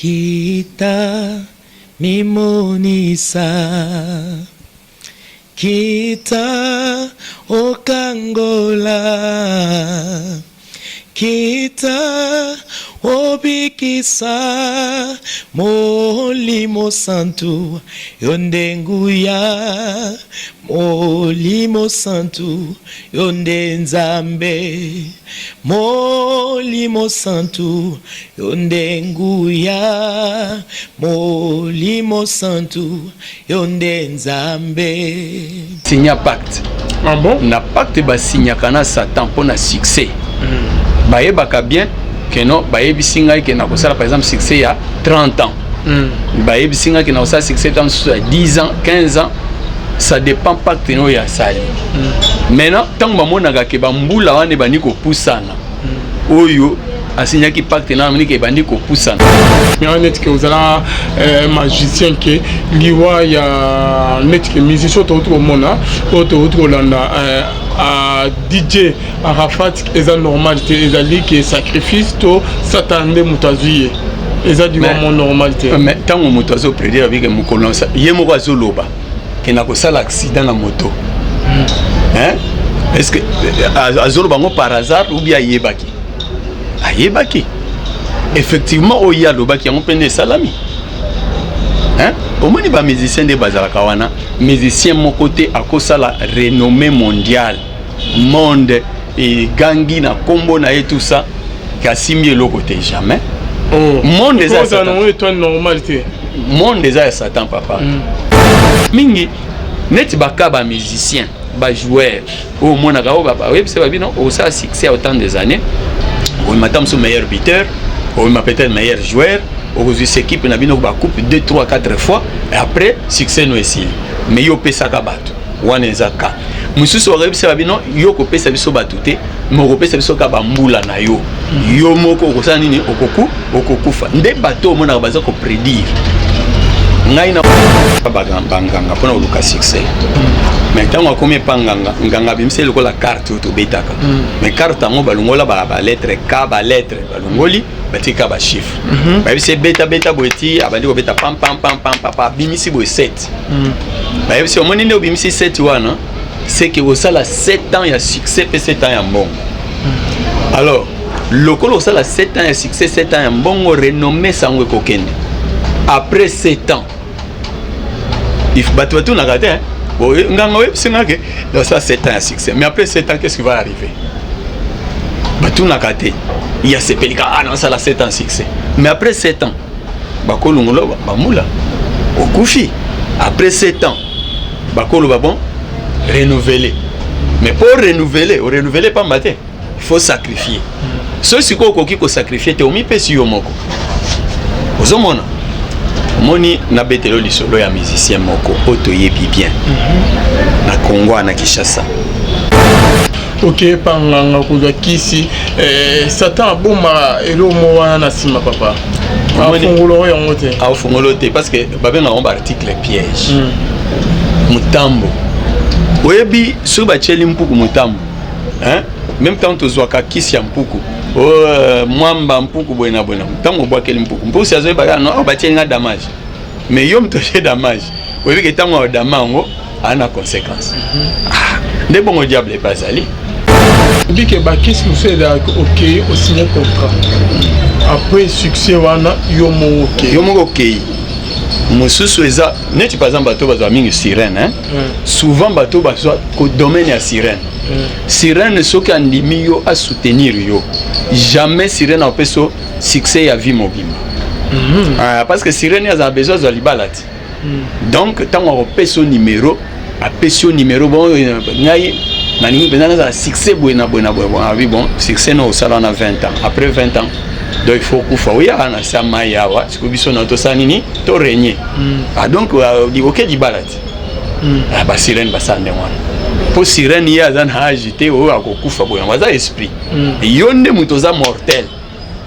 Kita mimonisa, kita okangola, kita obikisa, molimo santu yondenguya, molimo santu yondenzambe, molimo santu yondenguya, molimo santu yondenzambe. Signa pacte. Ah bon? Na pacte ba signa kana Satan pour na succès. Baye baka bien que non baye bisinga que na kosala par exemple succès il y a 30 ans. Baye bisinga que na kosala succès dans 10 ans, 15 ans. Ça dépend pas de nous ya sali. Maintenant tant que mona ga ke ba mbula wane bani ko pusana. Oyo asigna ki pacte na moni ke bani ko pusana. Mais on est que vous allez magicien que liwa ya net que musicien tout au monde autour landa à DJ Arafat eza normalité ezali que sacrifice to satande mutazuye eza du moment normalité. Mais tant que mutazo prédire avec mukolonsa yemo ko azoloba que na ko sala accident na moto. Hein? Est-ce que azolo bango par hasard ou bien yebaki? Ayebaki. Effectivement oya lobaki on pende salami. Hein? Au moins ba musicien de bazalaka wana, musicien mon côté à cause la renommée mondiale. Monde et gangi na combo na et tout ça kasimi le côté jamais. Monde des normalité. Monde des Satan papa. Mingi net baka ba musicien, ba joueur. Au moins na ba web c'est ba bino au ça succès autant des années. Oui, madame son meilleur buteur, oui, ma peut-être meilleur joueur, aujourd'hui cette équipe n'a bien coupe 2, 3, 4 fois et après succès nous ici. Mais yo pesa kabatu, wana ezaka. Mususu wa rebisa babino yo ko pesa biso batute, mo ko pesa biso ka bambula na yo. Yo moko ko sana nini okokufa. Nde bato mona baza ko prédire. Ngai na banganga pona oluka succès. Mais tant qu'on met pas nganga bimse le la carte to betaka. Mais carte ngo balungola ba lettre K ba lettre balungoli batika ba chiffre. Ba bimse beta boeti abandi ko beta pam bimisi bo 7. Ba bimse omoni ndo bimisi 7 wana c'est que vous ça 7 ans il y a succès et 7 ans il y a bon. Alors le colo ça 7 ans il y a succès 7 ans il y a bon renommé sangwe kokende. Après 7 ans il faut battre tout na raté hein. Bon, c'est dans ça 7 ans à succès. Mais après 7 ans, qu'est-ce qui va arriver? Tout n'a qu'à il y a ces pélicans, ah non, ça a 7 ans à succès. Mais après 7 ans, au Koufi, après 7 ans, bon, renouveler. Mais pour renouveler pas matin, il faut sacrifier. Ceux qui ont sacrifié, tu as mis peu sur moko. Vous avez moni na betelo lisolo ya musicien moko otoyebi bien na Congo na Kinshasa. OK panganga kuza kisi Satan bomba elomo wana na sima papa. Afungolo yango te. Afungolo te parce que babenga on article piège. Mutambo. Oyebi so ba cheli mpuku mutambo. Hein? Même temps to zwaka kisi ya mpuku. Mwamba mpuku boina tango bwa keli mpuku mpuku si azoyeba no batie nga damage mais yo mtoche damage oyebi ke tango damango ana conséquence nde bongo diable bazali bike bakisi museda OK au signer contrat après succès wana yo mo OK mususu eza neti par exemple bato bazwa mingi sirène hein souvent bato bazwa ko domaine ya sirène. Sirène soki andimi yo a soutenir yo jamais sirène a fait succès à vie mobile parce que sirène a besoin de libalati donc tant on paie son numéro a paie son numéro bon ngai na ningi besoin de succès buena bon succès no sala na 20 ans après 20 ans donc il faut kufa oya na sama yawa siko biso na to sanini to régner donc di OK di balati ba sirène ba sande wana pour sirène ya zan agité o akokufa boya waza esprit yonde mutoza mortel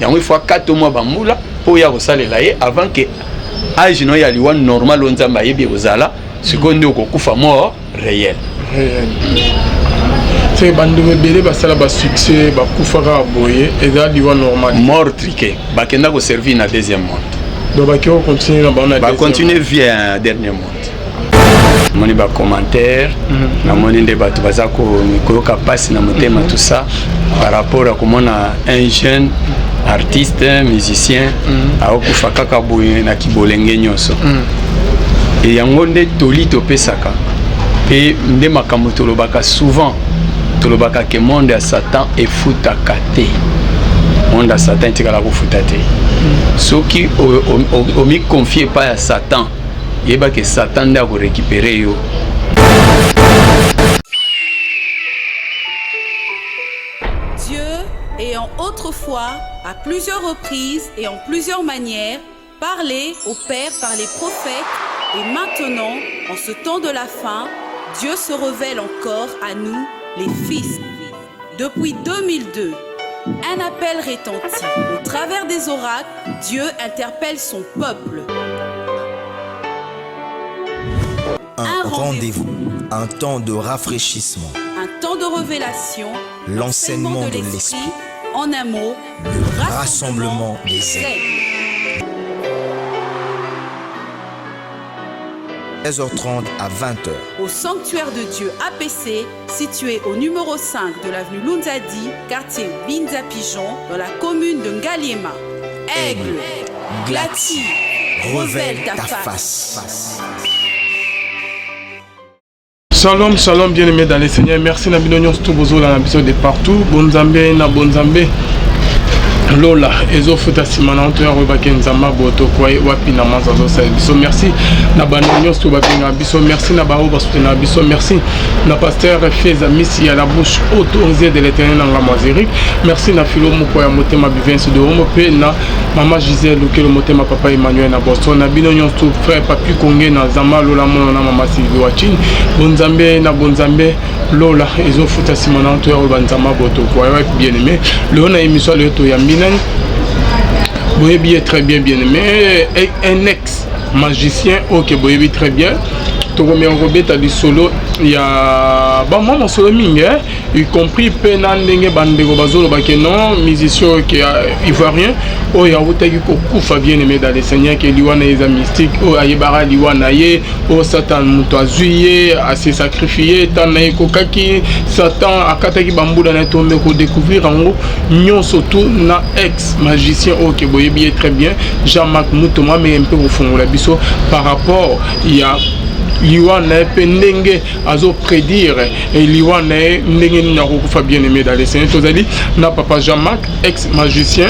yango il faut 4 mois bambula pour ya kosalela ye avant que âge no ya liwa normal onzamba yebi ozala seconde okokufa mort réel. C'est bande mebele basala ba succès ba kufaka boye eza liwa normal mort triqué bakenda ko servir na deuxième monde Donc qui va continuer là va continuer via dernier monde. Moni ba commentaire na moni de bato bazako mikoyoka passe na motema tout ça par rapport à comment un jeune artiste musicien a okufa kaka boye na kibolenge nyonso et yango nde toli topesaka pe nde makambo tolobaka souvent tolobaka ke monde ya Satan efutaka te monde ya Satan etikala kofuta te soki omi confie pas à Satan yeba que Satan nde ako récupérer yo. Dieu ayant autrefois à plusieurs reprises et en plusieurs manières parlé au Père par les prophètes et maintenant en ce temps de la fin Dieu se révèle encore à nous les fils. Depuis 2002 un appel retentit. Au travers des oracles, Dieu interpelle son peuple. Un rendez-vous, un temps de rafraîchissement, un temps de révélation, l'enseignement de l'esprit, en un mot, le rassemblement des aigles. 16h30 à 20h. Au sanctuaire de Dieu APC, situé au numéro 5 de l'avenue Lunzadi, quartier Binza Pigeon, dans la commune de Ngaliema. Aigle, Glati, révèle ta face. Shalom, shalom, bien-aimés dans les Seigneurs. Merci na binonyo stubozo dans l'épisode de partout. Bonzambe na bonzambe. Lola, ezo futa simana onto ya robake nzamba boto kwa wapi na manzazo sa biso. Merci na banonyo stubabenga biso. Merci na bao basutena biso. Merci na pasteur Feza Missi à la bouche autorisée de l'Éternel dans la Mazérique. Merci na Philo Moko ya motema bivense de Homo pe na Maman Gisèle Lokelo motema papa Emmanuel na Boston na binonyo stu frère Papi Kongé na Zamba Lola mona na Mama Sylvie Wachin. Bonzambe na bonzambe Lola ezo futa simana onto ya robanzamba boto kwa wapi bien-aimé. Le na émission le to ya Boyebi très bien aimé, un ex-magicien, ok, Boyebi très bien. Toromé Robert a dit solo, il y a moi mon solo mingue, y compris Penandenge Bandego Bazolo Bakeno, musicien qui est ivoirien, oh il y a Outaki Kokufa bien aimé dans les seigneurs qui est Liwana et mystique, oh Ayebara Liwana ye, oh Satan Moutoazuye, a se sacrifié, Tanaï Kokaki, Satan a Kataki Bambou dans tombé pour découvrir en haut, Nyon surtout na ex-magicien, ok, Boyebi très bien, Jean-Marc Moutoma, mais un peu au fond, la biso par rapport, il y a Liwana pendenge azo prédire et Liwana ndenge nyakufa bien aimé dans les seigneurs tozali na papa Jean-Marc ex-magicien.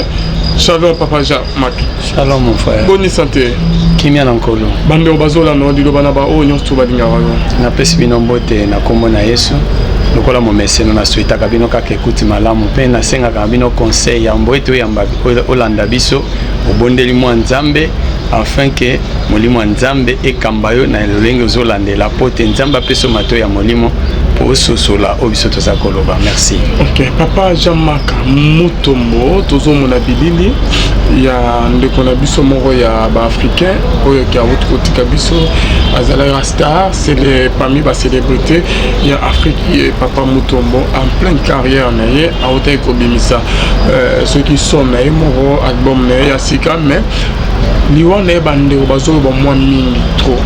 Shalom papa Jean-Marc. Shalom mon frère. Bonne santé. Kimia nankolo. Bande obazola no dilo bana ba o nyonso badinga wayo. Na pesi bino mbote na kombo na Yesu. Lokola mo meseno na suita kabino kaka ekuti malamu pe na senga kabino conseil ya mbote oyamba olanda biso obondeli mwa Nzambe afin que molimo Nzambe ekamba yo na lolenge ozolande la pote Nzambe apeso mato ya molimo po sosola obiso toza koloba. Merci. OK, papa Jean-Marc Mutombo tozomona bilili ya ndeko na biso moko ya ba africain oyo ki awuti kotika biso azala star, c'est les parmi ba célébrités ya Afrique et papa Mutombo en pleine carrière na ye awuti ko bimisa ceux qui sont na moko album na ya sika mais Liwana bande bazolo ba mwa mingi trop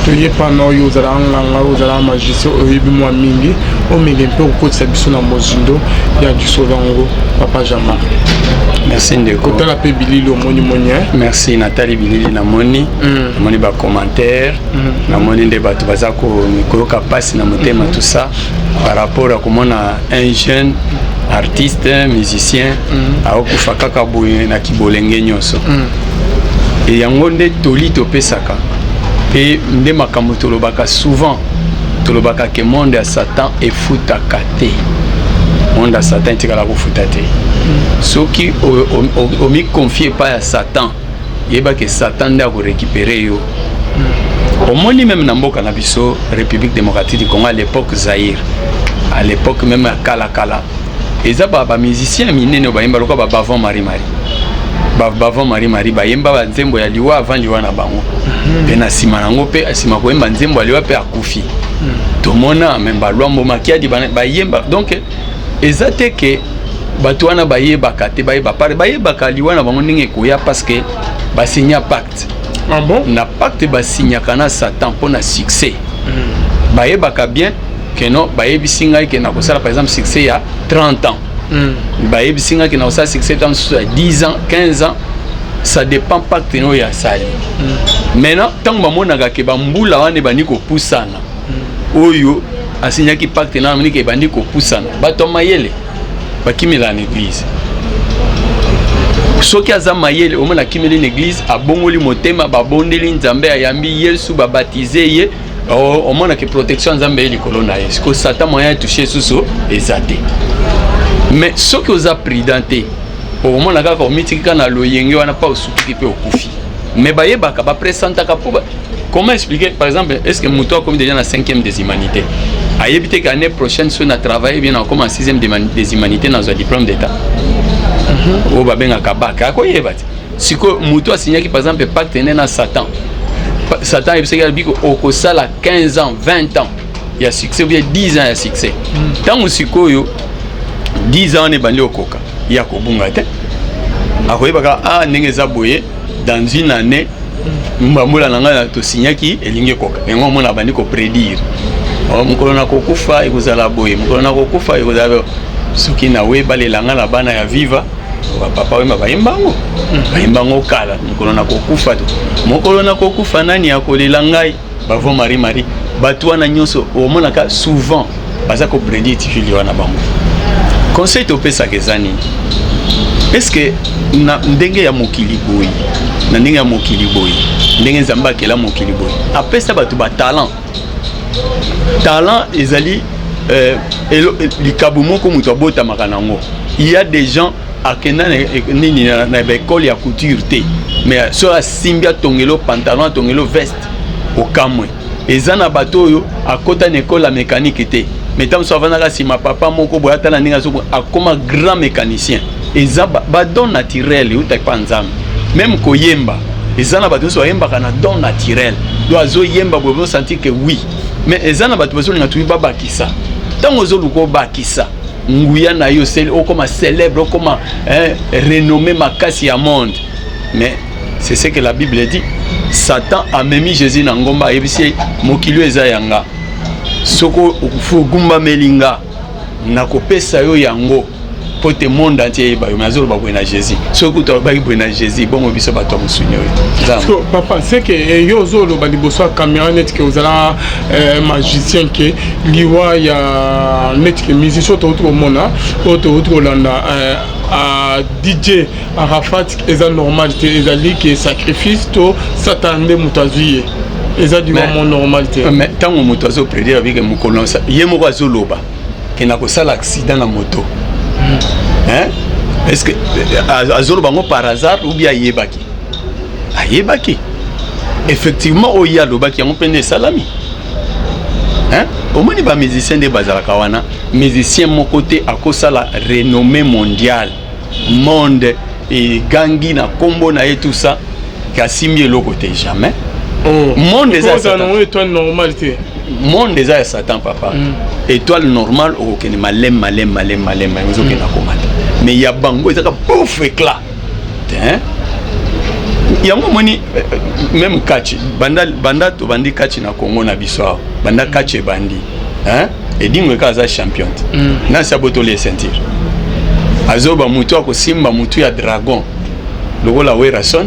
toye pano yo zala nganga yo zala magicien oyebi mwa mingi o menge mpe okotisa biso na mozindo ya disolango papa Jean-Marc. Merci ndeko kotala pe bilili omoni monia. Merci Nathalie bilili na moni moni ba commentaire na moni nde bato bazako mikoyoka passe na motema tout ça par rapport à comment un jeune artiste musicien a okufa kaka boye na kibolenge nyonso et yango nde toli topesaka pe nde makambo tolobaka souvent tolobaka ke monde ya Satan efutaka te monde ya Satan etikala kofuta te soki omi confie pas à Satan yeba ke Satan nde ako récupérer yo omoni même na mboka na biso République démocratique du Congo à l'époque Zaïre à l'époque même à Kala eza ba musicien minene bayemba lokola ba Bavon Marie Bavon Marie bayemba ba nzembo ya liwa avant liwa na bango pe na sima nango pe asima koyemba nzembo ya liwa pe akufi tomona même ba lwambo makiadi bayemba donc ezate ke bato wana bayebaka te bayebaka liwana bango ndenge ekoya parce que basigna pacte. Ah bon? Na pacte basignaka na Satan pour na succès. Bayebaka bien que non bayebisi ngai ke na kosala par exemple succès ya 30 ans. Bayebisi ngai ke na kosala succès dans 10 ans 15 ans, ça dépend pacte no ya sali. Maintenant tant bamonaka ke bambula wana bandi ko pusana oyo asignaki pacte na moni ke bandi ko pusana bato mayele bakimela na église. Soki aza mayele omona kimeli na église abongoli motema babondeli nzambe ayambi Yesu babatize ye omona ke protection nzambe eli kolona ye siko Satan moyen toucher suso ezate. Mais soki oza prudente omona kaka omitika na loyenge wana pa osuki pe okufi. Mais bayebaka ba presentaka po comment expliquer par exemple est-ce que muto a comme déjà na 5e des humanités ayebite que l'année prochaine si on a travaillé bien comme en 6e des humanités dans un diplôme d'état. O babenga kabaka akoyeba ti siko muto a signé par exemple pacte na Satan. Satan il sait biko okosala 15 ans 20 ans il y a succès ou bien 10 ans il y a succès. Tant siko yo 10 ans ne bandi okoka ya kobunga te akoyeba ah ndenge za boye dans une année mbamula nanga to signaki elingi koka ngo mona bandi ko prédire mukolo na kokufa ekozala boye mukolo na kokufa ekozala soki na we balelanga na bana ya viva papa we mabayembango bayembango kala mukolo na kokufa to mukolo na kokufa nani akolela ngai bavo Marie bato wana nyonso omona ka souvent baza ko prédire tifili wana bango conseil to pesa kezani est-ce que na ndenge ya mokili boyi na ndenge ya mokili boyi ndenge nzamba kela mokili boyi apesa bato ba talent ezali likabu moko muto abota makanango. Il y a des gens à l'école ya couture te mais sur la simbia tongelo pantalon tongelo veste au kamwe ezana bato yo akota na école la mécanique te mais tant so avana si ma papa moko boyata na ndinga so akoma grand mécanicien eza ba don naturel ou ta panzam même koyemba ezana bato so yemba kana don naturel do azo yemba bo sentir que oui mais ezana bato baso linga tuiba bakisa tango zo luko bakisa nguya na yo sel o comme célèbre comme renommé makasi à monde mais c'est ce que la Bible dit. Satan a même Jésus na ngomba ebisi mokilo eza yanga soko fu gumba melinga na kopesa yo yango pour te monde entier ba mazolo ba na Jésus soko to ba na Jésus bon biso ba to musunyo so papa c'est que yo zolo ba liboso caméra net que vous allez magicien que liwa ya net que musicien to to mona to landa à DJ Arafat eza normalité ezali que sacrifice to satande mutazuye eza du moment normalité mais tant on mutazo prédire avec mukolonsa yemo kwa zoloba que na ko sala accident na moto. Hein? Est-ce que azolo bango par hasard ou bien yebaki? Ayebaki. Effectivement oya lobaki on prend des salami. Hein? Au moins ba musicien de bazalaka wana, musicien mon côté à cause la renommée mondiale. Monde et gangi na combo na et tout ça kasimbi le côté jamais. Monde des étoiles normalité. Monde des Satan papa. Étoile normale au que malem ils ont que na commander. Mais il y a bango ça pouf éclat. Hein? Il y a moni même catch banda to bandi catch na Congo na biso. Banda catch bandi. Hein? Et dingwe kaza champion. Na saboto les ceintures. Azoba mutu ako simba mutu ya dragon. Logo la werason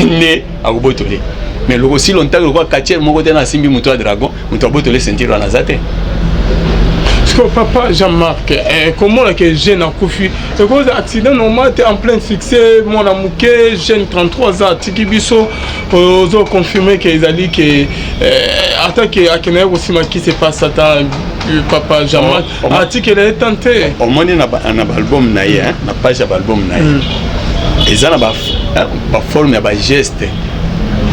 ne akobotole. Mais le aussi longtemps que quoi catcher mon côté na simbi mutu ya dragon, mutu abotole ceinture na zate. Parce que papa Jean-Marc, comment est-ce que jeune a couffé? Et cause accident normal, en plein succès, mon amouké, jeune 33 ans, tiki biso, ils ont confirmé qu'ils allaient que attaquer à Kenya aussi qui se passe Satan, papa Jean-Marc, a dit qu'il est tenté. Au moins un album naïe, na page album naïe. Ils ont ba forme ba geste,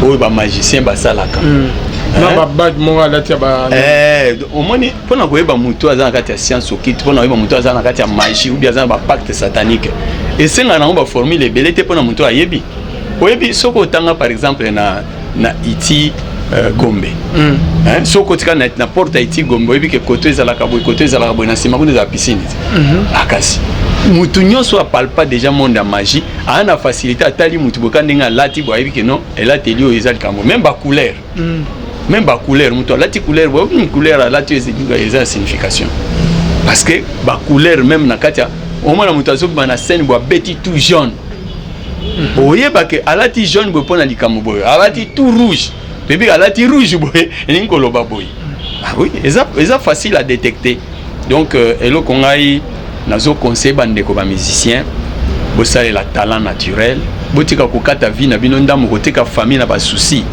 ou ba magicien ba salaka. Na bad mo ala tia ba au moins pona koyeba mutu azana kati ya science okiti pona koyeba mutu azana kati ya magie ou bien azana ba pacte satanique et senga na ba formule belete pona mutu ayebi oyebi soko tanga par exemple na iti Gombe hein soko tika na porte iti Gombe oyebi ke koto ezala ka boy koto ezala ka boy na sima kuna za piscine akasi mutu nyonso apalpa déjà monde ya magie ana facilité atali mutu bokandinga lati boyebi que non elateli oyo eza likambo même ba couleur même ba couleur mutu alati couleur bo une couleur alati eza signification parce que ba couleur même na katia au moins mutu azoba na scène bo beti tout jaune oyeba que alati jaune bo pona likambo boyo alati tout rouge bébé alati rouge boye elingo ba boye ah oui eza facile à détecter donc elo kongai nazo conseil bande ko ba musicien bo sale la talent naturel botika kokata vie na bino ndamu kotika famille na ba souci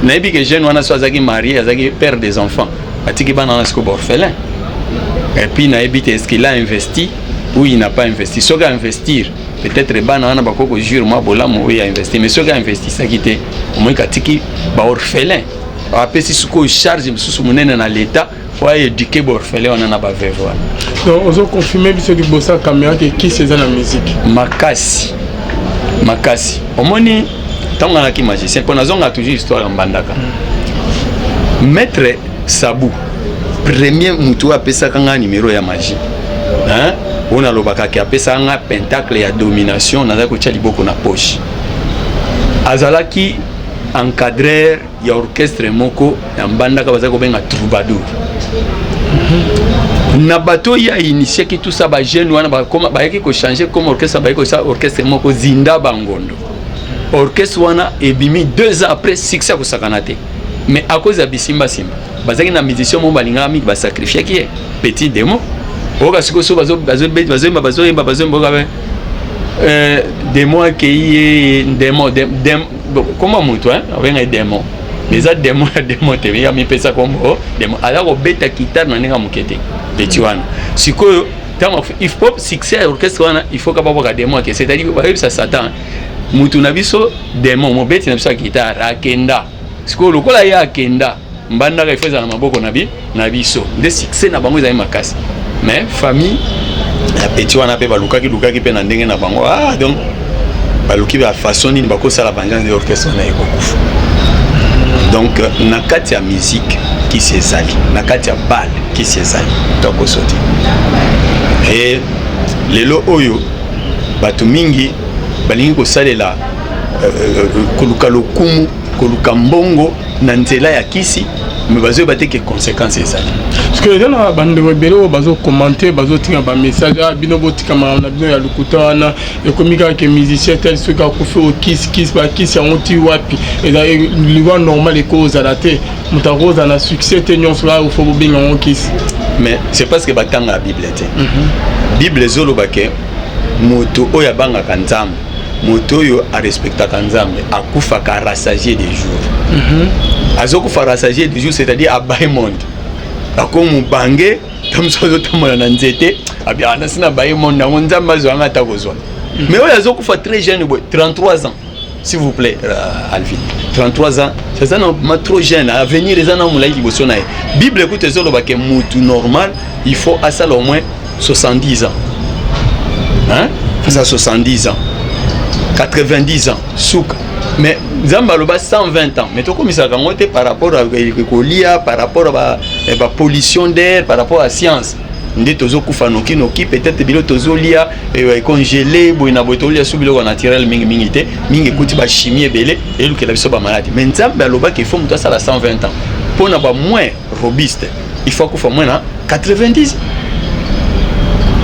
na ebi que jeune wana so azaki marié azaki père des enfants atiki bana na sko orphelin et puis na ebi est-ce qu'il a investi ou il n'a pas investi so ga investir peut-être bana wana bakoko jure moi bolamo oui a investi mais so ga investi ça quitté au moins katiki ba orphelin apesi suko charge msusu munene na l'état pour éduquer ba orphelin wana na ba veuve wana. Donc on a confirmé que c'est du bossa caméra qui c'est dans la musique. Makasi. Omoni tanga na ki magicien pour nazonga toujours histoire mbandaka. Maître Sabou premier mutu apesa kanga numéro ya magie. Hein? On a lobaka ki apesa nga pentacle ya domination naza ko tia liboko na poche. Azalaki encadreur ya orchestre moko ya mbandaka baza ko benga troubadour. Na bato ya initié ki tout ça ba jeune wana ba koma ba yaki ko changer comme orchestre ba yaki ko orchestre moko zinda bangondo orchestre wana ebimi 2 ans après succès ko sakanate mais à cause ya bisimba simba bazaki na musicien mo balinga mi ba sacrifier ki petit démo oka siko so bazo mboka be démo ki démo comment mutu hein avec démo mais ça démo te ya mi pesa kombo démo ala ko beta guitare na ninga mukete petit wana sikoyo tant il faut succès orchestre wana il faut capable ka démo que c'est-à-dire ça satan mutu na biso démo mo beti na biso guitare akenda sikoyo lokola ya akenda mbanda ka ifeza na maboko na biso de succès na bango za makasi mais famille la petit wana pe balukaki pe na ndenge na bango donc baluki ba façon ni bako sala vengeance de orchestre na ekokufa. Donc na kati ya musique qui s'ezali na kati ya bal qui s'ezali toko soti et lelo oyo batu mingi balingi ko salela koluka lokumu koluka mbongo na nzela ya kisi mais bazo bateke conséquences ezali parce que dans la bande rebelle bazo commenter bazo tinga ba message bino botika ma na bino ya lukuta na e komika ke musicien tel ce ka ko fait au kiss ba kiss ya onti wapi et là le normal et cause à la té mutaroza na succès tenyon cela au faut binga on kiss mais c'est parce que batanga la bible té bible zolo baké moto oya banga kanzam moto yo a respecta kanzambe akufa ka rassasier des jours azokufa rassasier des jours c'est-à-dire à Baymond akomu bange tamsozo tamona na nzete abiana sina Baymond na nzamba zo anga takozwa mais oyo azokufa très jeune 33 ans s'il vous plaît Alvin 33 ans c'est ça non trop jeune à venir les ans mulai liboso na bible écoute zolo ba ke mutu normal il faut à ça au moins 70 ans hein ça 70 ans 90 ans souk mais Zamba loba 120 ans mais to komisa kango te par rapport à kolia par rapport à la pollution d'air par rapport à science ndé tozo kufa noki peut-être bilo tozo lia congelé boina botolia subilo naturel mingi te mingi kuti ba chimie belé et lu que la biso ba maladie mais Zamba loba qu'il faut muto ça la 120 ans pour na ba moins robuste il faut kufa moins na 90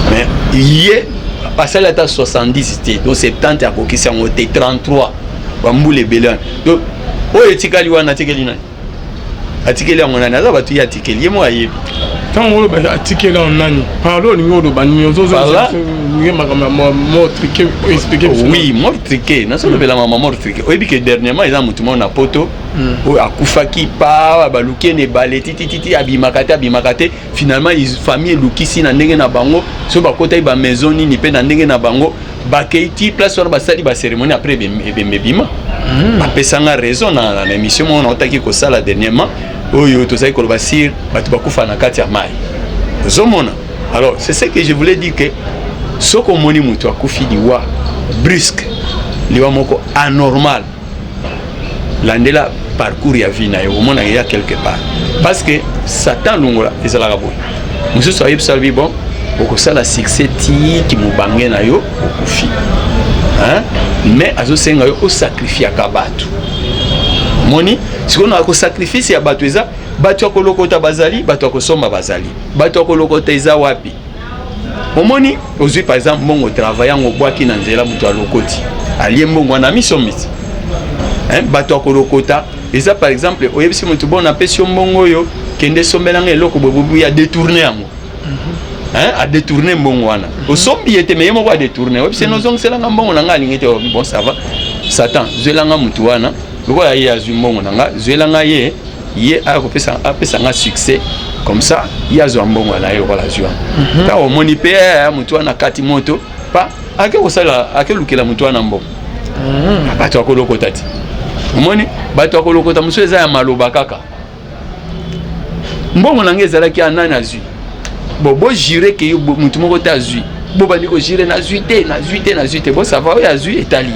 mais hier passer à 70 donc 70 à kokisi en 33 bamboule belan donc oyo tikali wana tikeli na atikeli ngona na za batu ya tikeli yemo ayebi tant on ba atikeli on nani parlo ni ngodo ba ni ozozo ni makama mo triquer expliquer oui mo triquer na solo bela mama mo triquer oyebi que dernièrement ils ont mutu na poto o akufaki pa baluki ne baleti titi abimakate finalement ils famille lukisi na ndenge na bango so bakota ba maison ni pe na ndenge na bango bakeiti place wana basali ba cérémonie après bima bapesanga raison na émission on otaki ko sala dernièrement oyo tozali ko basir batu bakufa na kati ya mai zomona alors c'est ce que je voulais dire que soko moni mutu akufi liwa brusque liwa moko anormal landela parcours ya vie na yo mona ya quelque part parce que Satan longola ezala boy mususu ayib salbi bon okosala succès ti ki mubange na yo okufi. Hein? Mais azosenga yo osacrifiaka bato. Moni, sikono akosacrifice ya bato eza bato akolokota bazali, bato akosomba bazali. Bato akolokota eza wapi? Omoni, ozui par exemple mbongo travaillant ngo bwaki na nzela mutu alokoti. Alie mbongo na misomiti. Hein? Bato akolokota eza par exemple oyebisi mutu bon apesi mbongo yo kende sombelanga eloko bobubu ya détourner yango. Hein? A détourner mbongo wana. Osombi ete meye moko a détourner. Oyebisi nozong selanga mbongo nanga alingete bon ça va. Satan, zwelanga mutu wana. Loko ya ye azwi mbongo nanga, zwelanga ye akopesa nga succès comme ça, ya zo mbongo na ye lokola zwa. Ka omoni pe mutu wana kati moto, pa ake kosala ake lukela mutu wana mbongo. Bato akolokota ti. Omoni bato akolokota musu eza ya maloba kaka. Mbongo nanga ezalaki anani azwi. Bo jure ke yo mutu moko ta azwi. Bo bandi ko jure na zwi te, bo ça va ya azwi etali.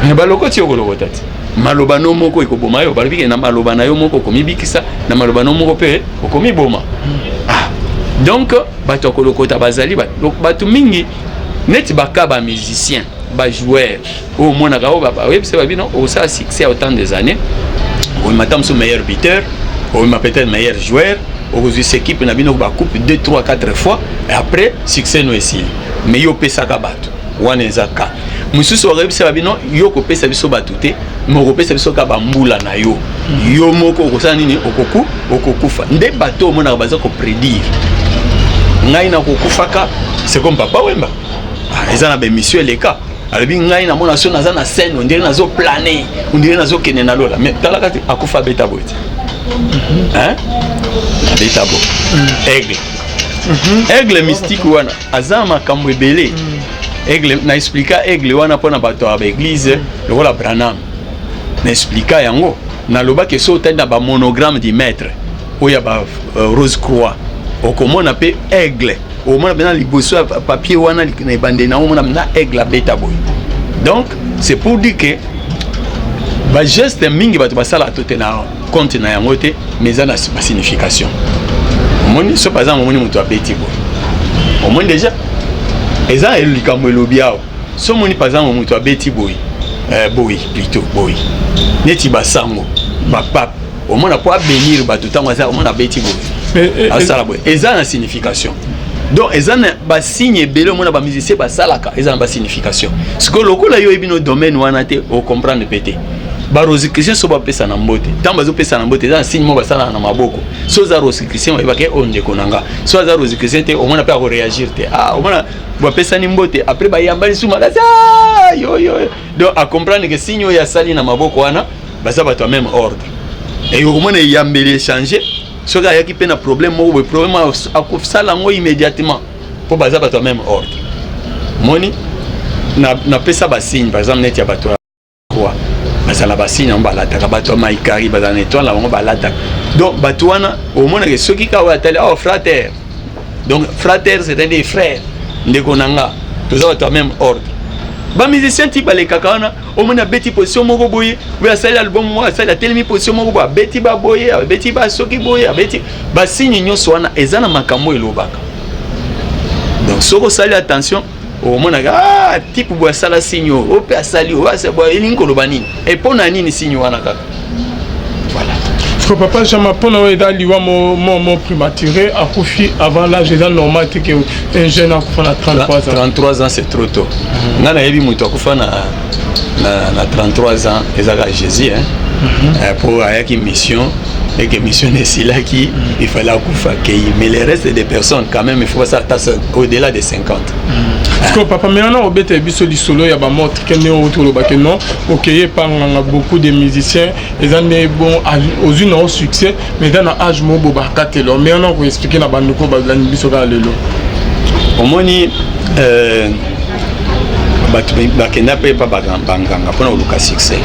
Ne balokoti okolokota ti. Maloba no moko ekoboma yo balobike na maloba na yo moko komibikisa na maloba no moko pe okomiboma. Donc bato akolokota bazali bato mingi neti bakaba musicien, ba joueur au mona ka ba webse ba bino au ça succès autant des années. On m'attend sur meilleur buteur, on m'a peut-être meilleur joueur, au cette équipe na bino ba coupe 2 3 4 fois et après succès no esili. Mais yo pesa ka bato. Wana ezaka. Mususu orebisa babino yo kopesa biso batute moko pesa biso ka bambula na yo yo moko okosana nini okokufa nde bato mona baza ko prédire ngai na kokufaka c'est comme papa Wemba eza na be mission les cas alobi ngai na mona so naza na scène on dirait nazo planer on dirait nazo kene na lola mais talaka akufa beta boy hein beta boy aigle mystique wana azama kamwe belé Aigle na explica aigle wana pona bato ba église lokola Branham na explica yango na loba ke so tenda ba monogramme du maître oya ba rose croix okomona pe aigle omona bena liboso papier wana na bande na omona na aigle beta boy. Donc c'est pour dire que ba geste mingi bato basala tote na compte na yango te mais ça na signification. Omoni so par exemple omoni muto abeti boy omoni déjà eza elikambo elobiao so moni par exemple mutu abeti boy plutôt boy neti basango bapap omona po abénir bato tango asa omona abeti boy asala boy eza na signification donc eza na ba signe ebele omona ba musicien basalaka eza na ba signification siko lokola yo ebino domaine wana te o comprendre pété ba rosicrucien so ba pesa na mbote tamba zo pesa na mbote eza signe mo basala na maboko so za rosicrucien ba ke onde konanga so za rosicrucien te omona pe a réagir te omona ba pesa ni mbote après ba yambali suma kaza yo donc à comprendre que signe ya sali na maboko wana baza ba toi même ordre et yo komona yambeli changer so ka yaki pe na problème mo problème a sala ngo immédiatement pour baza ba toi même ordre moni na pesa ba signe par exemple net ya ba toi quoi basala basine on balata bato maikari bazana étoile on balata donc bato wana au moins que ceux qui ka watali frère donc frère c'est des frères ndeko nanga tous bato même ordre ba musicien ti baleka kana au moins beti position moko boye we asali album mo asali telemi position moko ba beti ba boye beti ba soki boye beti ba signe nyonso wana ezana makambo elobaka donc soko sali attention au moins type bois sala signe au pe asali o asa boy elinko lobani et pona nini signe wana kaka voilà ko papa jama pona we dali wa mo prématuré akufi avant l'âge normal que un jeune akufa na 33 ans c'est trop tôt ngana yebi mutu akufa na 33 ans ezaka Jésus hein pour ayaki mission et que mission est là qui il fallait akufa kei mais les restes des personnes quand même il faut ça au-delà de 50. Parce que papa maintenant au bête biso di solo ya ba montre que ne autour ba que non OK par beaucoup de musiciens ils ont bon aux une au succès mais dans âge mo bo ba katelo mais on va expliquer na banduko ba la biso ka lelo omoni bakenda pe pa banganga pona oluka succès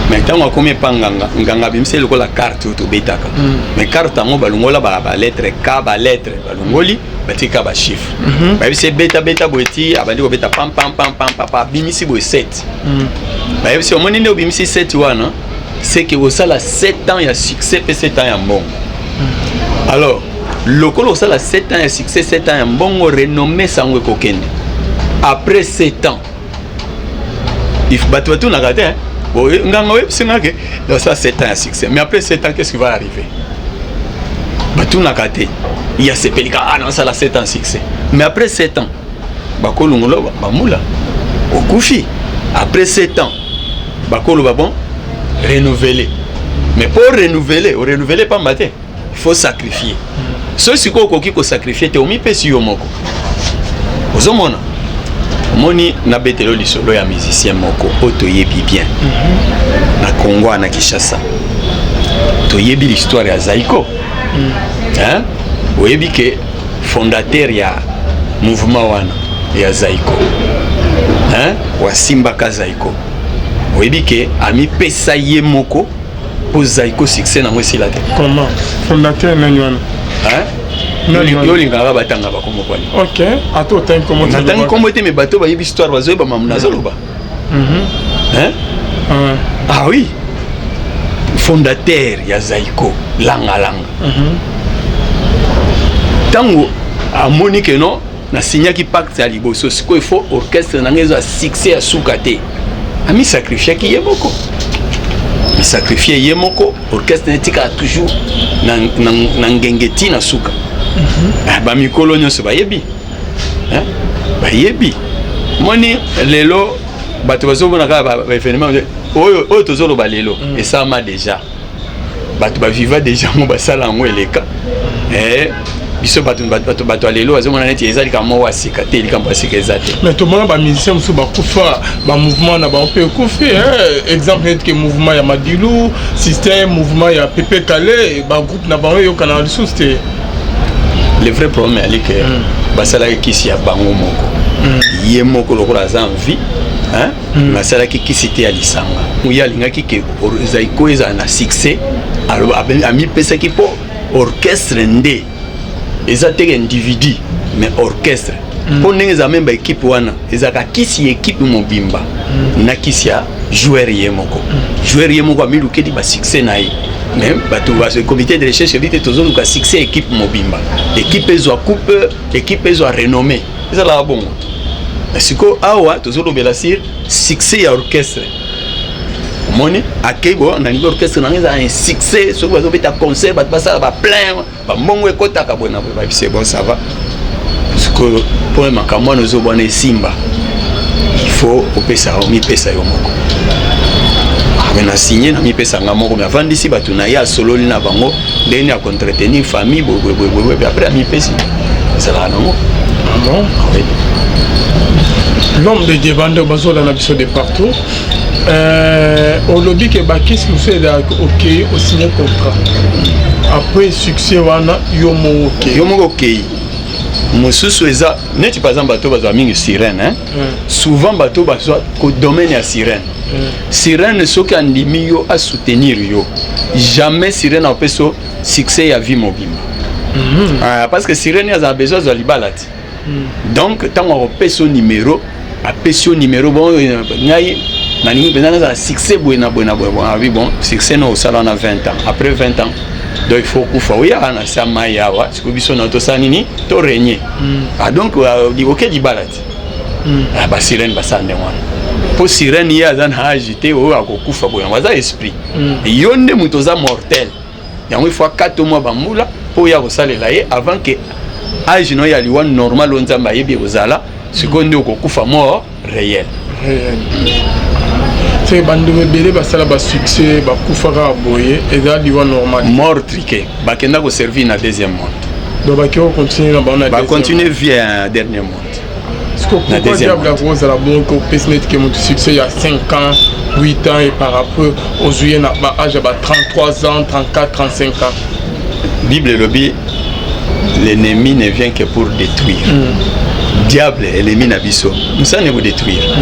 mais tant on comme panganga nganga bimse lokola carte to betaka mais carte ngo balungola ba lettre K ba lettre balungoli batika ba chiffre ba bimse beta boeti abandi ko beta pam bimisi bo 7 ba bimse omoni ne bimisi 7 wana c'est que vous ça la 7 ans il y a succès et 7 ans il y a bon alors lokolo ça la 7 ans et succès 7 ans bon renommé sango kokende après 7 ans il faut battre tout na gade hein bon nganga web singa que dans ça 7 ans et succès mais après 7 ans qu'est-ce qui va arriver battu na gade il y a ces pélicans ah non ça la 7 ans succès mais après 7 ans bakolo ngolo bamula okufi après 7 ans bakolo ba bon renouveler mais pour renouveler pas matin il faut sacrifier ceux qui ko sacrifier te omi pesi yo moko ozomona moni na betelo lisolo ya musicien moko otoyebi bien na Congo na Kinshasa toyebi l'histoire ya Zaiko hein oyebi que fondateur ya mouvement wana ya Zaiko hein wa Simba ka Zaiko oyebi que ami pesa ye moko pour Zaiko succès na mwesi la te comment fondateur nani wana hein yo lingaka batanga bakomo kwani OK ato tank comment ça tank comme était mes bateaux ba yebi histoire bazo ba mamna zoloba hein ah oui fondateur ya Zaiko langa tango a Monique non na signé qui pacte à liboso ce qu'il faut orchestre na ngezo succès à sukate ami sacrifier qui yemoko mi sacrifier yemoko orchestre netika toujours na ngengeti na suka ba mikolo nyonso ba yebi hein ba yebi moni lelo bato bazobona ka ba événement oyo tozolo ba lelo et ça m'a déjà bato ba viva déjà mo ba sala ngo eleka biso bato lelo azomona neti ezali ka mo wasika te elika mbasika ezate mais to mona ba musicien musu ba kufa ba mouvement na ba on peut kufa exemple net que mouvement ya Madilu système mouvement ya Pepe Kale ba groupe na ba yo kana ressource. Le vrai problème est que basala kisi ya bango moko ye moko lokola za envie hein basala kisi te ya lisanga uya linga ki ke Zaiko eza na succès alors ami pesa ki po orchestre ndé eza te individu mais orchestre po ndenge za memba équipe wana eza ka kisi équipe mobimba na kisi ya joueur ye moko amilukedi ba succès na ye même bato ba comité de recherche vite tozo ka succès équipe mobimba équipe ezo coupe équipe ezo renommée eza la bon siko awa tozo lobela sur succès ya orchestre moni akebo na niveau orchestre na ngeza un succès so bazo beta concert bat basa ba plein ba mbongo ekota ka bona ba c'est bon ça va parce que pour makamwa nozo bona Simba il faut opesa mi pesa yo moko on a signé na mi pesa ngamoko mais avant d'ici bato na ya solo na bango ndeni a entretenir famille après mi pesa ça là non bon oui l'homme de Djebande bazola na biso de partout au lobby que bakis nous fait OK au signer contrat après succès wana yomo OK mosusu eza neti par exemple bato bazwa mingi sirène hein souvent bato bazwa ko domaine ya sirène sirène soki andimi yo a soutenir yo jamais sirène apeso succès ya vie mobimba parce que sirène a besoin de libala ti donc tant on peso numéro bon ngai na ningi pendant ça succès buena oui bon succès no sala na 20 ans après 20 ans donc il faut kufa oya na sama yawa siko biso na to sanini to régner donc di OK di balati ba sirène ba sande wana po sirène ya zana agité o akokufa boya waza esprit yonde muto za mortel yango il faut 4 mois ba mula po ya ko salela ye avant que âge no ya liwa normal on zamba yebi ozala siko nde okokufa mort réel c'est bandome belé basala ba succès ba kufaka boye eza liwa normal mort triqué ba kenda ko servir na deuxième monde donc ba ko continuer na ba na ba continuer via dernier monde parce que pourquoi diable rose la bon ko pesnet que mon succès il y a 5 ans 8 ans et par rapport aux yeux na ba âge ba 33 ans 34 35 ans Bible lobby l'ennemi ne vient que pour détruire diable ennemi na biso ça ne vous détruire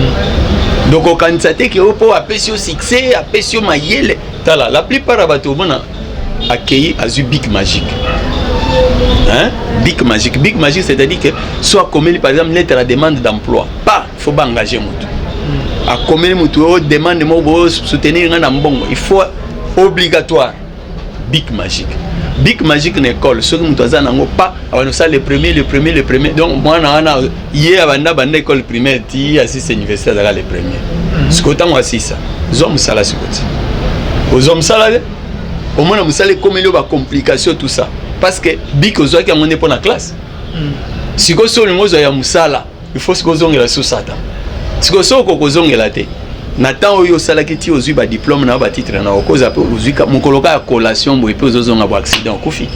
donc au candidaté qui au apesio succès apesio mayele tala la plupart abato bona accueilli à big magique hein big magique c'est-à-dire que soit comme par exemple lettre à demande d'emploi pas faut pas engager mutu a comme mutu demande mo soutenir na mbongo il faut obligatoire big Big Magic une école, ceux qui m'ont dit pas, avant ça le premier. Donc moi na hier banda école primaire, ti assis université dans les premiers. Ce que tant aussi ça. Zom sala ce côté. Aux hommes sala, au moins on sala comme il y a complication tout ça. Parce que Big ozo qui a monté pour la classe. Si ko so le mozo ya musala, il faut que ozongela sous satan. Si ko so ko kozongela te. Nathan oyo sala ki ti ozui ba diplôme na ba titre na okoza pe ozui ka mukoloka ya collation bo pe ozozonga ba accident kufi.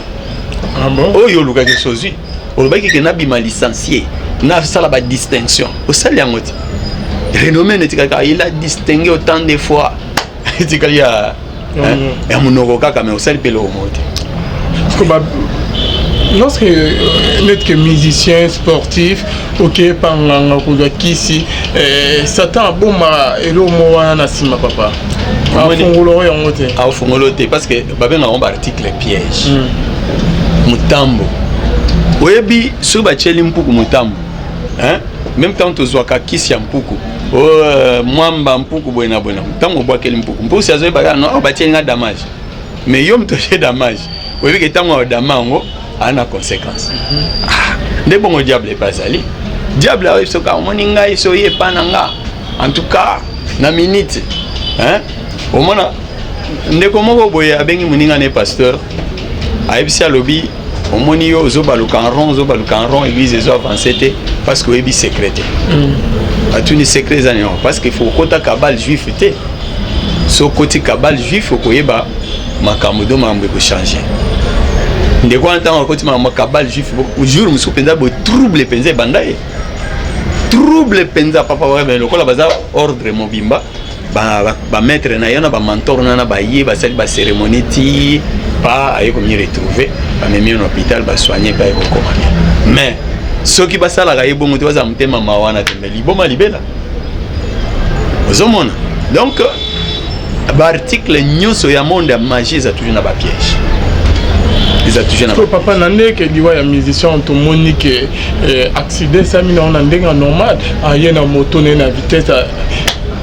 Ah bon? Oyo luka ke sozui. Olobaki ke na bima licencié, na sala ba distinction. O sala yango ti. Renommé netika ka il a distingué autant de fois. Etika ya ya munoko kaka mais o sala pe lo mote. Lorsque n'être que musicien sportif, ok, pendant que ici, Satan bomba et le mot à Nassima papa. A fongolote parce que babé na on article piège. Mutambo. Webi sur bacheli mpuku mutambo. Hein? Même temps to zwaka kisi ya mpuku. Mwamba mpuku boina. Mutambo bwa keli mpuku. Mpuku si azoe baga no bacheli nga damage. Mais yo mtoche damage. Webi ke tango damango ana conséquence. Ndé bon diable pas ali. Diable a so ka moninga iso ye pananga. En tout cas, na minute. Hein? Au mona ndé komoko boye abengi moninga ne pasteur. Aibsia lobby au moni yo zo balukan rond église zo avancé parce que ebi secrété. A tout ni secret zanyo parce qu'il faut kota kabal juif té. So koti kabal juif ko yeba makamudo mambe ko changer. Ndeko entend côté ma kabal juif au jour musu penza bo trouble penza bandaye. Trouble penza papa wa ben lokola baza ordre mobimba ba maître na yana ba mentor na ba yé ba sali ba cérémonie ti pas ayo comme y retrouver ba memi en hôpital ba soigner ba ko komanya. Mais ceux qui ba sala ga yebo mutu baza mutema mawana tembeli boma libela. Ozomona. Donc ba article nyonso ya monde ya magie za toujours na ba piège. Papa nande que diwa ya musicien to monique accident ça mina on ndenga normal aye na moto na vitesse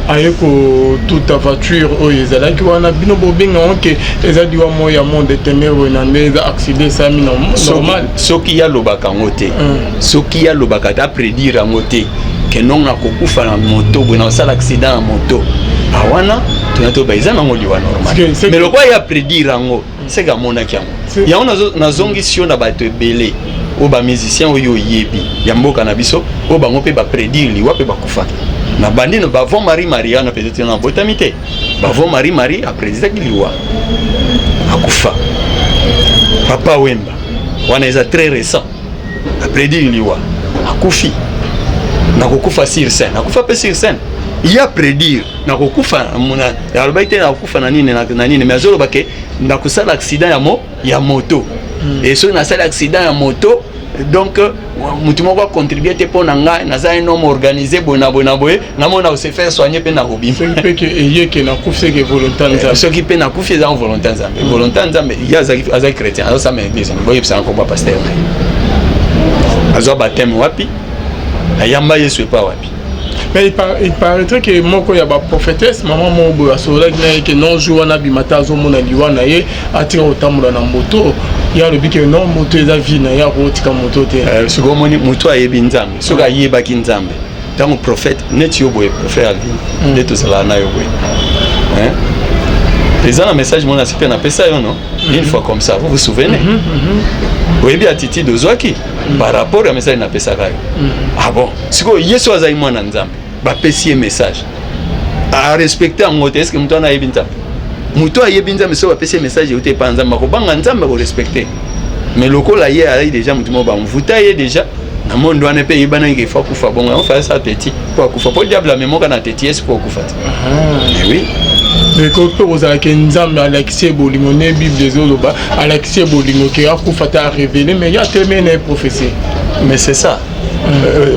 aye ko toute voiture o ezala ki wana bino bobenga onke eza diwa moya monde ténèbre na ndeza accident ça mina normal soki ya lobaka ngote soki ya lobaka ta prédire ngote que non na kokufa na moto bona sala accident na moto awana tunato baiza na ngoli wa normal mais le quoi ya prédire ngo c'est que mon akiango ya on na zongi sio na bato belé o ba musicien oyo yebi ya mboka na biso o bango pe ba prédire liwa pe ba kufa na bandi no ba von Marie na peut-être na botamité ba von Marie après ça ki liwa akufa papa Wemba wana eza très récent a prédire liwa akufi na kokufa sur scène akufa pe sur scène il y a prédire na kokufa mona ya lobaite na kokufa na nini mais azolo bake na kusala accident ya moto et so na sala accident ya moto donc mutu moko contribuer te pona nga na za un homme organisé bona boye na mona se faire soigner pe na robim pe que eye que na kufa que volontaire nzambe ce qui pe na kufa za volontaire nzambe ya za chrétien alors ça mais église boye ça encore pas pasteur azo baptême wapi ayamba yesu pas wapi. Mais il paraîtrait que mon ko ya ba prophétesse maman mo bo asola que non jour na bimata zo mona liwa na ye atira otamula na moto ya lobi que non moto eza vie na ya rotika moto te siko moni moto ayebi nzambe soko ayeba ki nzambe tango prophète neti yo boye prophète ali de tout cela na yo boye hein les un message mon asipé na pesa yo non une fois comme ça vous vous souvenez oyebi attitude ozwaki par rapport à message na pesa ka ah bon siko yesu azai mwana nzambe ba pesi message a respecter ngote est-ce que mtu ana yebi nzambe muto ayebi nzambe so ba pesi message yote pa nzambe ko banga nzambe ko respecter mais lokola ye ali déjà mutu mo ba mvuta ye déjà na mondo ane pe yibana ngi fa kufa bon on fait ça petit pour kufa pour diable la mémoire na teti est pour kufa oui mais ko pe ozala ke nzambe alexie bolingo ne bible des oloba alexie bolingo ke akufa ta révéler mais il y a tellement une prophétie mais c'est ça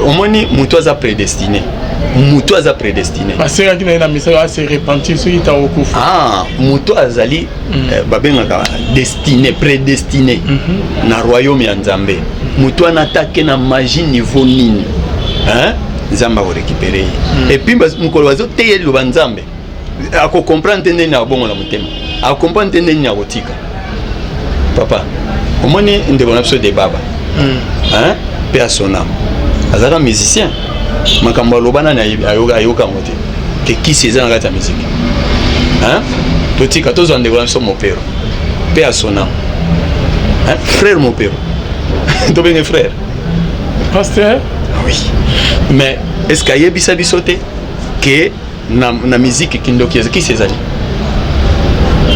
au moins muto a prédestiné muto aza prédestiné asera ki na message a se repentir so ita okufa muto azali babengaka destiné prédestiné na royaume ya Nzambe muto anatake na magie niveau nini hein Nzamba ko récupérer et puis mukolo wazo teye lo Nzambe ako comprendre ndeni na bongo la mutema ako comprendre ndeni na kotika papa omoni ndeko na biso de baba hein pe à son âme azaka musicien makambo aloba nani ayoka mote ke kisi eza na kati ya musique hein totika tozwa ndeko na biso mopero pe à son âme hein frère mopero tobenge frère pasteur oui mais est-ce qu'il y a bisa bisote que na musique kindoki kisi ezali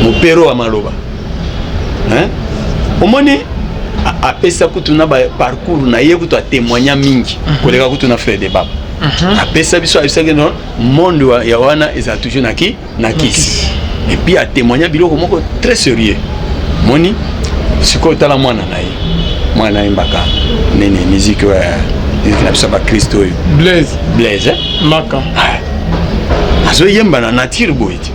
mopero wa maloba hein omoni apesa kutu na parcours na ye kutu témoigner mingi koleka kutu na frère de baba apesa biso abisaki non monde ya wana eza toujours na kisi et puis a témoigner biloko moko très sérieux moni siko tala mwana na ye mbaka nene musique wa na biso ba Kristo Blaise maka azo yemba na nature boyiti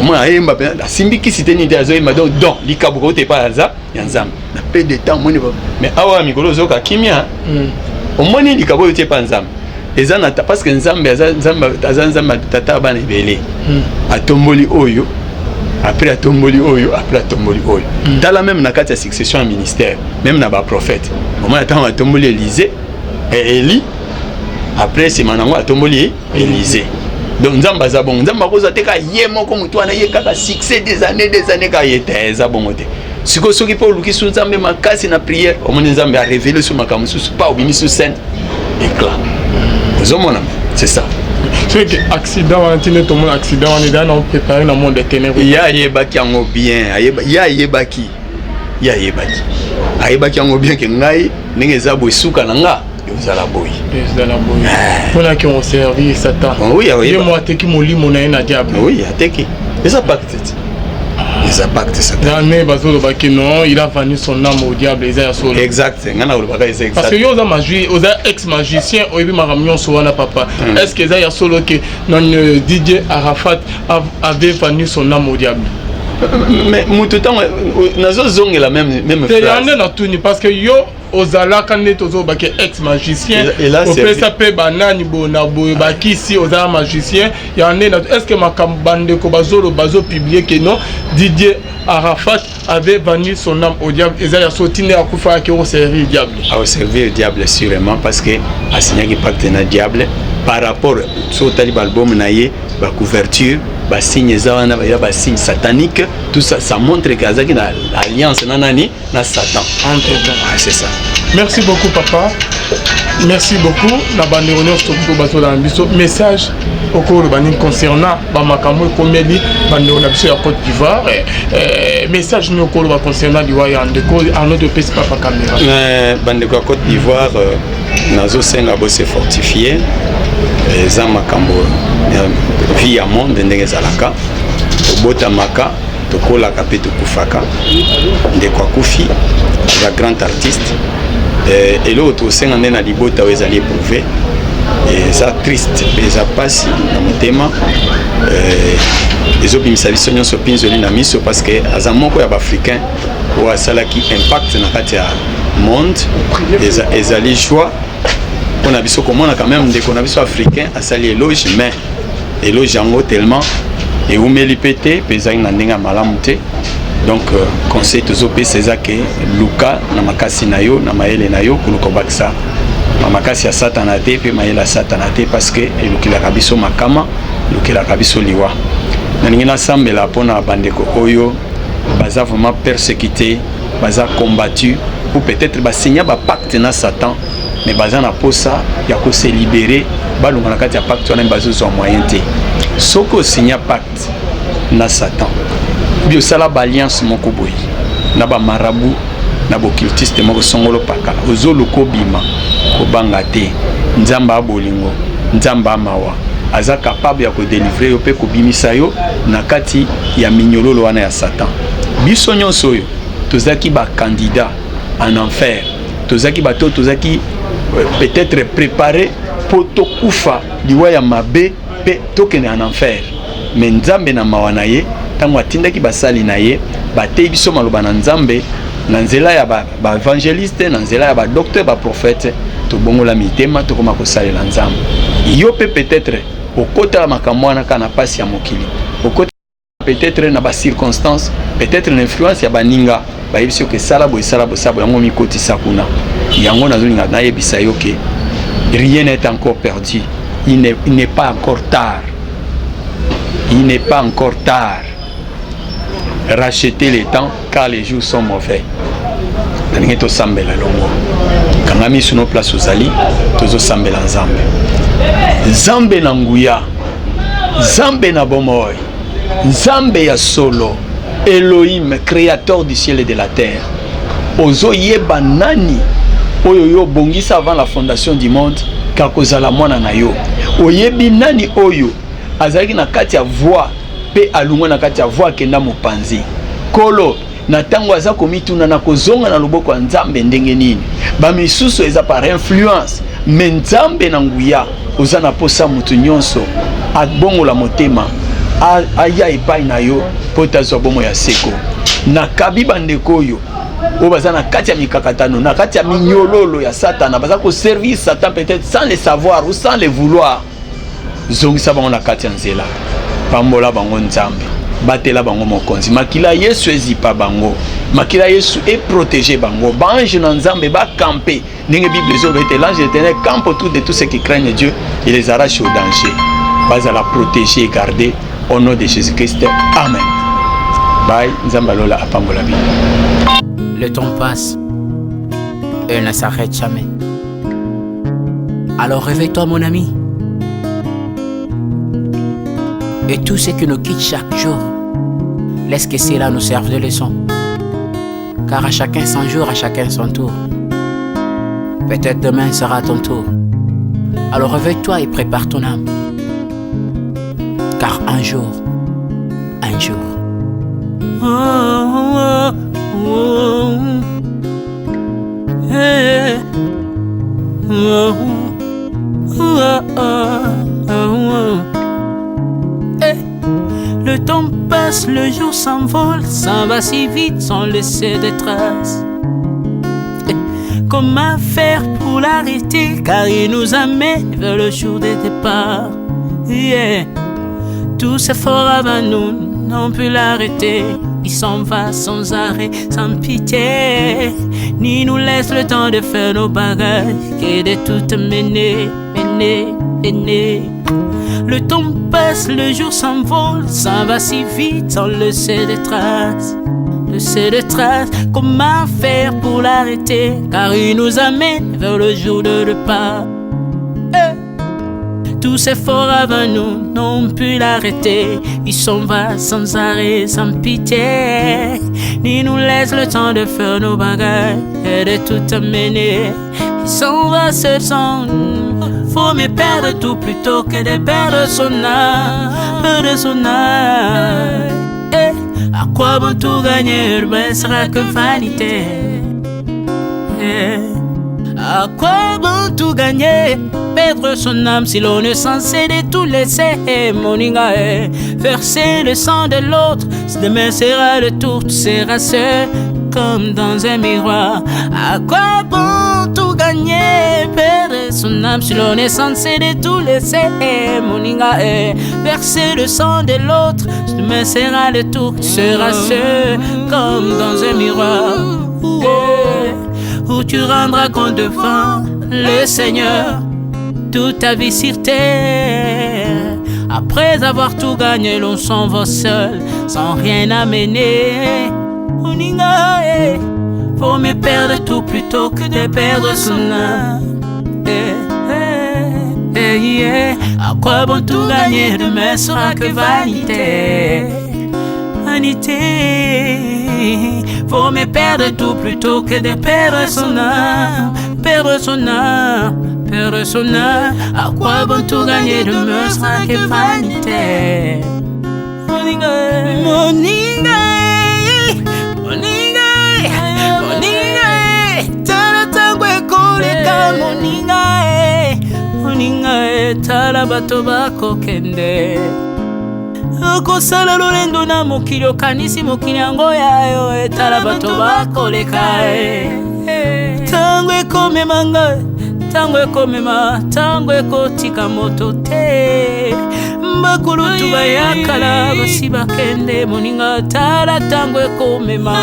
moi ayemba pe asimbi kisite ni azo yemba donc likabuko te pa za ya nzambe na peu de temps moni mais awa mikolo zoka kimia omoni likabo te pa nzambe ezana parce que nzambe azanzamba tata bana ebele atomboli oyo après atomboli oyo tala même na kati ya succession ya ministère même na ba prophète omoni attend atomboli Élisée et Élie après c'est manango atomboli Élisée. Donc nzamba za bon nzamba koza te ka ye moko mutu ana ye kaka succès des années ka yete za bon te siko soki po luki su nzambe makasi na prière o moni nzambe a révélé sur makamu su pas obimi su scène éclat ozomona c'est ça c'est que accident on tient tout mon accident on est dans préparer dans monde des ténèbres ya yebaki yango bien ya yebaki yango bien que ngai ndenge za bo suka na nga ezala boy on a qui ont servi Satan oui et moi teki molimo na ena diable oui ateki ça pacte ça mais bazolo baki non il a vendu son âme au diable ezaya solo exact ngana lo baka exact parce que yo za magie oza ex magicien oyebi makamyon so wana papa est-ce que ezaya solo que non DJ Arafat avait vendu son âme au diable mais mutu temps nazo zongela même phrase c'est na tuni parce que yo ozala kané tozo baki ex magicien au pesa pe banani bona boye baki si ozala magicien yane na est-ce que makambande ko bazo publier que non Didier Arafat avait vendu son âme au diable et ça a sorti ne akufa que au servir diable au servir diable sûrement parce que a signé qui pacte na diable par rapport sur talib album naie ba couverture ba signe zawana ba signe satanique tout ça montre que azaki na alliance nanani na Satan c'est ça. Merci beaucoup papa. Merci beaucoup na banderonyo stoko baso dans biso message au cours de concernant ba makambo komedi banderonyo biso ya Côte d'Ivoire message no cours ba concernant Liwaya ndeko en notre pays papa caméra bandeko Côte d'Ivoire nazo senga bo se fortifier za makambo vie ya monde ndenge zalaka obota maka tokola kapito kufaka ndeko akufi la grand artiste et l'autre senga ndena libota wezali éprouvé et ça triste ça passe dans mon thème les obimisa biso nyonso pinzoli na miso parce que azamoko ya africain ou asalaki impact na kati ya monde ezali joie on a biso komona quand même ndeko na biso africain asali éloge mais éloge yango tellement et umeli pété pezaki na ndenge malamu te donc conseil tozope c'est que luka na makasi na yo na maele na yo kuluka bakisa makasi ya satana te pe maela satana te parce que elukilaka biso makama elukilaka biso liwa nalingi nasambela mpona bandeko oyo baza vraiment persécuté baza combattu ou peut-être basigna bapacte na Satan mais baza na posa ya kose libérer balunga na kati ya pacte wana bazozwa moyen te soko signa pacte na Satan bio sala alliance moko boyi na ba marabu na bo cultiste moko songolo paka ozoluko bima kobanga te nzamba abolingo nzamba mawa aza capable ya ko délivrer yo pe ko bimisa yo na kati ya minyololo wana ya Satan biso nyonso oyo tozaki ba candidat en enfer tozaki bato tozaki peut-être préparé pour tokufa liwa ya mabe pe tokene en enfer mais nzambe na mawa na ye tango atindaki basali na ye batei biso maloba na nzambe na nzela ya ba évangéliste na nzela ya ba docteur ba prophète to bongola mitema to koma ko salela nzambe yo pe peut-être okota makambo wana kana pasi ya mokili okota peut-être na ba circonstances peut-être l'influence ya baninga bayebisi que sala bo yango mikotisa kuna yango nazolinga nayebisa yo ke rien n'est encore perdu. Il n'est pas encore tard. Il n'est pas encore tard. Rachetez les temps car les jours sont mauvais. Nalingi to sambela longo. Kangami suno place ozali tozo sambela nzambe. Nzambe na nguya. Nzambe na bomoy. Nzambe ya solo. Elohim, créateur du ciel et de la terre. Ozo yeba nani oyo yo bongisa avant la fondation du monde car kozala mwana na yo. Oyebi nani oyo azalaki na kati ya voix pe alungwa na kati ya voix kenda mopanzi. Kolo na tango aza komituna na kozonga na loboko ya nzambe ndenge nini. Ba misusu eza par influence, mais nzambe na nguya oza na posa mutu nyonso abongola motema aya epai na yo po tazwa bomo ya seko. Na kabiba ndeko yo o baza na kati ya mikakatano na kati ya minyololo ya Satan baza ko servir Satan peut-être sans le savoir ou sans le vouloir. Zongisa bango na kati ya nzela pambola bango nzambe batela bango mokonzi makila Yesu ezipa bango makila Yesu est protégé bango bange na nzambe ba camper ndenge Bible zo bete l'ange éternel campe autour de tous ceux qui craignent Dieu et les arrache au danger. Basa la protéger et garder au nom de Jésus-Christ. Amen. Bye nzamba lola apambola bi. Le temps passe et ne s'arrête jamais. Alors réveille-toi mon ami. Et tout ce qui nous quitte chaque jour, laisse que cela nous serve de leçon. Car à chacun son jour, à chacun son tour. Peut-être demain sera ton tour. Alors réveille-toi et prépare ton âme. Car un jour. Oh, oh, oh, hey. Oh, oh, oh, oh. Hey. Le temps passe, le jour s'envole, s'en va si vite sans laisser de traces. Hey. Comment faire pour l'arrêter, car il nous amène vers le jour de départ. Yeah. Tout c'est fort avant nous, n'ont pu l'arrêter. Il s'en va sans arrêt, sans pitié, ni nous laisse le temps de faire nos bagages, que de tout mener. Le temps passe, le jour s'envole, s'en va si vite sans laisser de traces. Comment faire pour l'arrêter, car il nous amène vers le jour de repas. Tous ces forts avant nous n'ont pu l'arrêter. Il s'en va sans arrêt, sans pitié, ni nous laisse le temps de faire nos bagages et de tout amener. Il s'en va seul sans nous. Faut mieux perdre tout plutôt que de perdre son âme. À quoi bon tout gagner, mais sera que vanité. À quoi bon tout gagner, perdre son âme si l'on est censé de tout laisser. Moninga, verser le sang de l'autre, si demain sera le tour, tu seras seul comme dans un miroir. À quoi bon tout gagner, perdre son âme si l'on est censé de tout laisser. Moninga, verser le sang de l'autre, si demain sera le tour, tu seras seul comme dans un miroir. Où tu rendras compte devant le Seigneur toute ta vie sur terre. Après avoir tout gagné, l'on s'en va seul, sans rien amener. Faut mieux perdre tout plutôt que de perdre son âme. À quoi bon tout gagner, demain sera que vanité. Faut me perdre tout plutôt que de perdre son âme. À quoi bon tout gagner, demain sera que vanité. Moninga, tala tango ekoleka. Moninga, tala bato bako kende. Okosala lolendo na mokili okanisi mokili yango yayo, etala bato bakoleka. Tango ekomema, tango ekotika moto te. bakulutu bayakala basi bakende moninga tala tango ekomema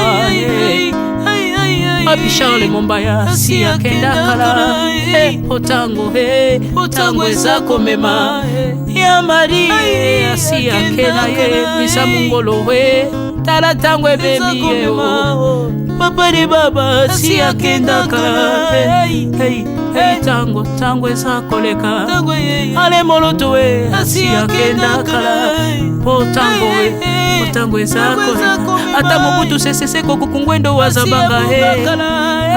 Papi Charles Mombaya si akenda kala otango otango eza komema ya mari si akena ye misa mungolo tala tango ebemi papa de baba si akenda kala tango eza koleka ale moloto si akenda kala potango eza koleka ata mobutu sesese kokukungwendo wazabanga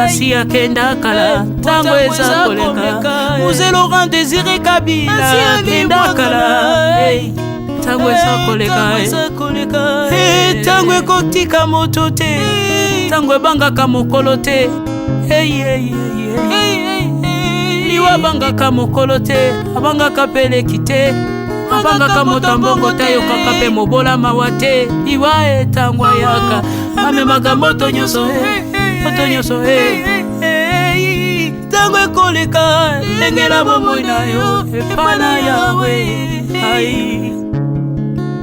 asi akenda kala tango eza koleka Mzee Laurent Désiré Kabila akenda kala tango eza koleka tango ekotika moto te tango ebangaka mokolo te liwa abangaka mokolo te abangaka peleki te abangaka moto mbongo te ayokaka mpe mobola mawa te liwa tango ayaka amemaka moto nyonso tango ekoleka lengela bomoi na yo epana yawe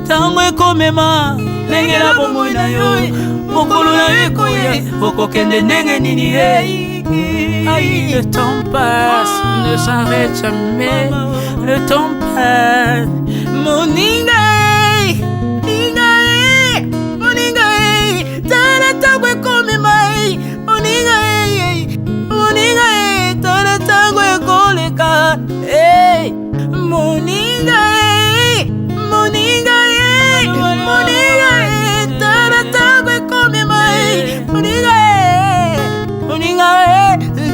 tango ekomema lengela bomoi na yo mokolo na yo ekoya okokende ndenge nini le temps passe ne s'arrête jamais le temps passe moninga tala tango ekomema moninga tala tango ekoleka moninga tala tango ekomema moninga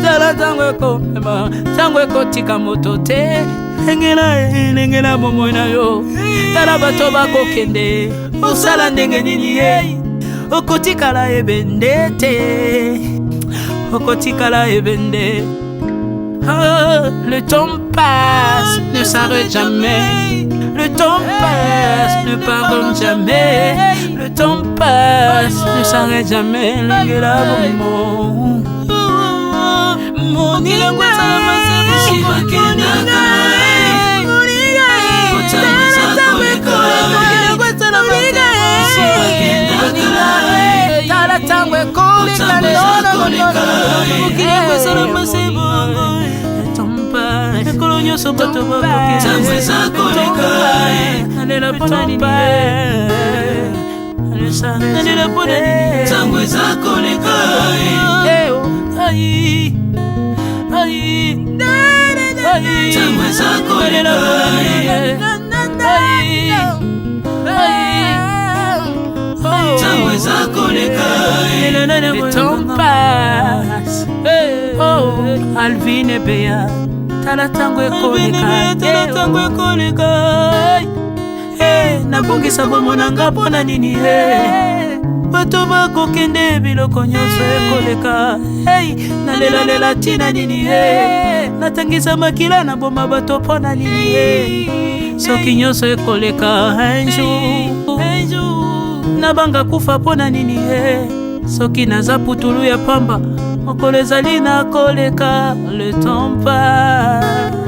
tala tango ekomema tango ekotika moto te lengela bomoi na yo tala bato bakokende osala ndenge nini okotikala ebende te okotikala ebende le temps passe ne s'arrête jamais le temps passe ne pardonne jamais le temps passe ne s'arrête jamais lengela bomo moninga tala tango ekoleka ekolo nyonso bato bakokealela tango eza koleka le temps passe Alvin Ebea tala tango ekoleka nabongisa bomonanga mpona nini bato bakokende biloko nyonso ekoleka nalelalela ntina nini natangisa makila na boma bato mpona nini soki nyonso ekoleka un jour nabanga kufa mpona nini soki naza putulu ya pamba mokolo ezali na koleka le temps passe